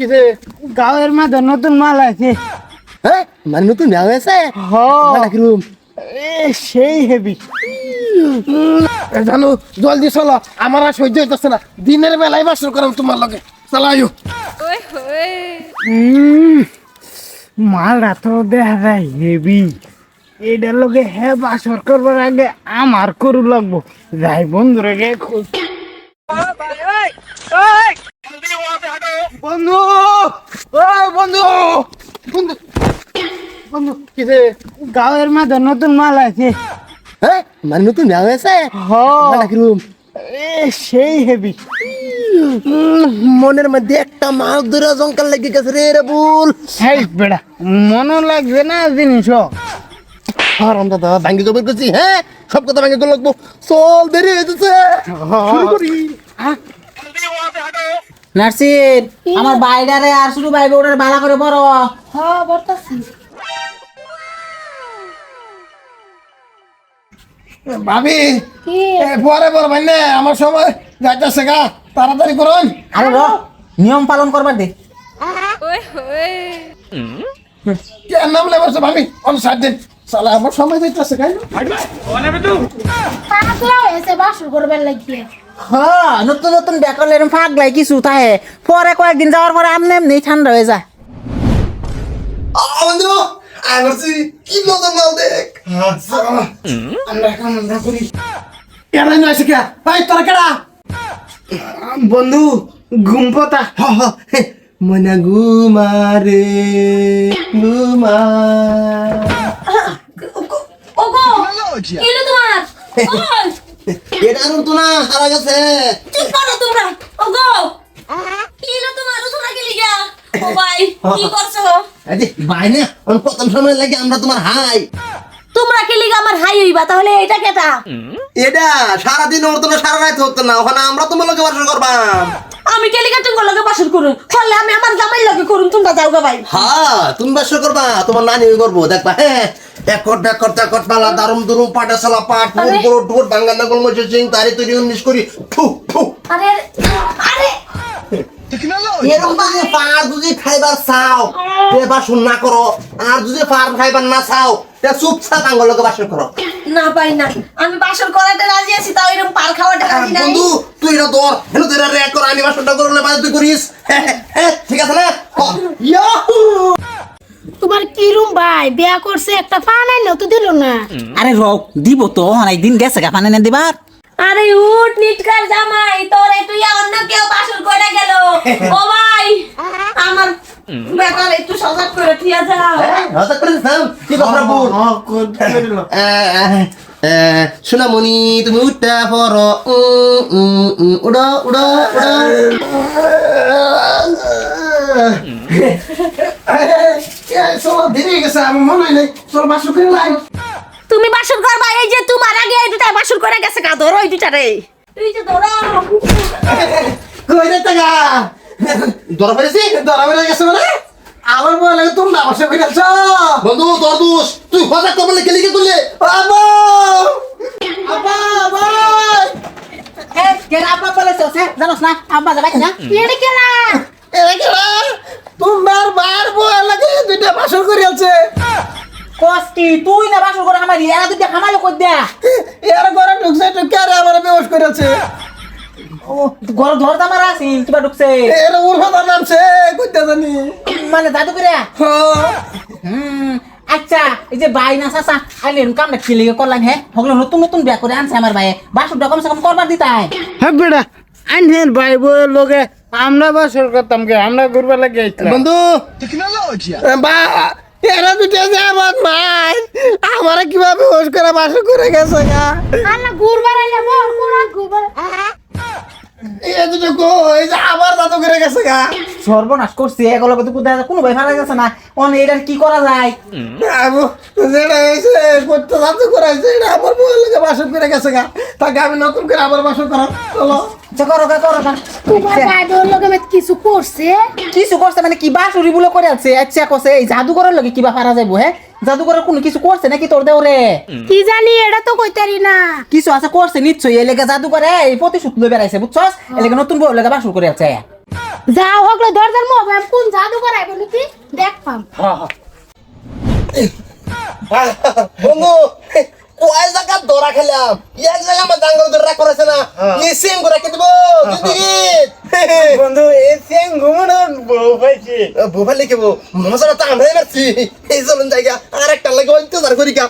কিসে গাঁয়ের মধ্যে নতুন মাল আছে। হ্যাঁ মানে নতুন বিয়া হয়েছে হ্যাঁ কিরম সেই হেভি। জানো জলদি চলো আমার আর সহ্য হইতেছে না দিনের বেলায় বাসর করাম তোমার লগে চালাইও মালটা তো দেখা যায় হেভি। এটার লগে হ্যাঁ বাসর করবার আগে আমার করু লাগবো। যাই বন্ধুরে গে খোঁজ। বন্ধু ও বন্ধু বন্ধু বন্ধু কিসে গাঁয়ের মধ্যে নতুন মাল আছে। হ্যাঁ মানে নতুন বিয়া হয়েছে হ্যাঁ কিরম সেই হেভি। মনের মধ্যে একটা মাছ ধরে জঙ্কাল লেগে গেছে রে রে বুল হেই বেড়া মনও লাগবে না জিনিস। আর আমরা দাদা ভাঙ্গি জবের করছি হ্যাঁ সব কথা ভাঙ্গি করে লাগবো চল দেরি হয়েছে শুরু করি নার্সির আমার বাইরে আর শুধু বাইবে ওটার বালা করে বড় হ্যাঁ বলতাছি। ভাবি কি পরে পর ভাই না আমার সময় যাইতেছে গা তাড়াতাড়ি করুন আরে র নিয়ম পালন করবার দে। কে নাম লেবাস ভাবি অন সাত দিন সালা আমার সময় যাইতেছে গাই পাগলা হয়েছে বাসর করবার লাগিয়ে। হ্যাঁ নতুন নতুন ব্যাকল এরকম ফাগলাই কিছু তাহে পরে কয়েকদিন যাওয়ার পরে আমনে এমনি ঠান্ডা হয়ে যায়। বন্ধু আই বলছি কি নতুন মাল দেখ আমরা কামনা করি। কেন নয় কে ভাই তোরা কেডা বন্ধু ঘুমপতা মনা ঘুমারে ঘুমা ওগো কিলো তোমার ওই এটা তো না হারা গেছে চুপ করো তোমরা। ওগো কিলো তোমার তোমরা কি লিগা ও ভাই কি করছো আরে ভাই না অন প্রথম সময় লাগে আমরা তোমার হাই তোমরা কি লিগা আমার হাই হইবা তাহলে এটা কেটা এটা সারাদিন ওর তো সারা রাত হতো না ওখানে আমরা তোমার লগে বাসর করবাম আমি কে লিগা তোমার লগে বাসর করুন করলে আমি আমার জামাই লগে করুন তোমরা যাও গা ভাই। হ্যাঁ তুমি বাসর করবা তোমার নানি করবো দেখবা হ্যাঁ একট পালা দারুম দুরুম পাটা সালা পাট আরে। পুরো ডোর বাঙ্গা নগল মজে সিং তারি তৈরি 19 করি ঠু ঠু আরে আরে এরকম যদি পার যদি খাইবার চাও তে বাসন না করো আর যদি পার খাইবার না চাও তে চুপচাপ আঙ্গল লগে বাসর করো না পাই না আমি বাসর করাতে রাজি আছি তাও এরকম পার খাওয়াটা রাজি নাই। বন্ধু তুই এটা ধর হেন তুই এটা রেক কর আমি বাসনটা করলে বাজে তুই করিস হ্যাঁ ঠিক আছে না ইয়াহু তোমার কি রুম ভাই বিয়া করছে একটা পান আইলো তো দিল না। আরে র দিব তো অনেক দিন গেছে গা পানি না দিবার। আরে উঠ নিটকার জামাই তোর একটু অন্য কেউ বাসর করে গেল ও ভাই আমার ব্যাপার একটু সজাগ করে ঠিক যাও। হঠাৎ করে নাম কি কথা বল সোনামণি তুমি উঠটা পর উড়ো উড়ো উড়ো দেরি গেছে আমার মনে হয় নাই তোর বাসর করে লাই তুমি বাসর করবা এই যে তোমার আগে এই দুটা বাসর করে গেছে কা ধরো এই দুটা রে তুই যে ধরো কই রে টাকা ধরা পড়েছি ধরা পড়ে গেছে মানে আমার বলে লাগে তুমি না বাসর করে আছো বন্ধু তোর দোষ তুই হঠাৎ তো বলে গেলি কে তুলে আব্বা আব্বা ভাই এ কে আপা বলেছ জানোস না আব্বা যাবে না এড়ে কেলা তোমার বার বউ লাগে দুইটা বাসর করে আছে কষ্টি তুই না বাসর করে আমার এরা দুইটা খামালে কই দে। এর ঘরে ঢুকছে তো কে আমার বেহস করে আছে ও ঘর ধর দামার আছি কিবা ঢুকছে এর ওর কথা নামছে কইতে জানি মানে জাদু করে। হ্যাঁ আচ্ছা এই যে ভাই না চাচা আইলে কামটা খেলে করলাম হ্যাঁ হগলো নতুন নতুন বিয়া করে আনছে আমার ভাই বাসুরটা কমসে কম করবার দিতাই। হ্যাঁ বেড়া আইনের ভাই বউয়ের লোকে আমরা বাসর করতাম কে আমরা ঘুরবার লাগে বন্ধু টেকনোলজি বা এরা দুটো যে আমার মাই আমারে কিভাবে হোস করে বাসর করে গেছে গা আল্লাহ ঘুরবার আইলা বল কোনা ঘুরবার এই দুটো কো এই যে আবার দাদু করে গেছে গা সর্বনাশ করছে এগুলো তো কোনো ভাই ভালো গেছে না অন এটার কি করা যায়। আবু যেটা হয়েছে করতে দাদু করাইছে এটা আমার বউয়ের লোকে বাসর করে গেছে গা তাকে আমি নতুন করে আবার বাসর করাম চলো আচ্ছা করো করো তোমার ভাই বোন লগে কিছু করছে কিছু করছে মানে কি বাসুরি বলে করে আছে আচ্ছা কছে এই জাদুঘরের লগে কিবা পারা যাবো হ্যাঁ জাদুঘরের কোনো কিছু করছে নাকি তোর দেওরে কি জানি এটা তো কইতারি না। কিছু আছে করছে নিশ্চয়ই এলাকা জাদুঘরে এই প্রতিশোধ লই বেড়াইছে বুঝছস এলাকা নতুন বউ এলাকা বাসুর করে আছে। যাও হগলো দরজার মুখ আমি কোন জাদু করাইব নাকি দেখ পাম বন্ধু কয় জায়গা ধরা খেলাম এক জায়গা আমার জাঙ্গল ধরা করেছে না সেম করে রেখে দেবো জিন্দগি বন্ধু এই সেং ঘুমানো বউ পাইছে বোফাল লিখবো মশাটা তো আমরাই মারছি এই চলুন জায়গা আর একটা লাগে ইন্তজার করি কা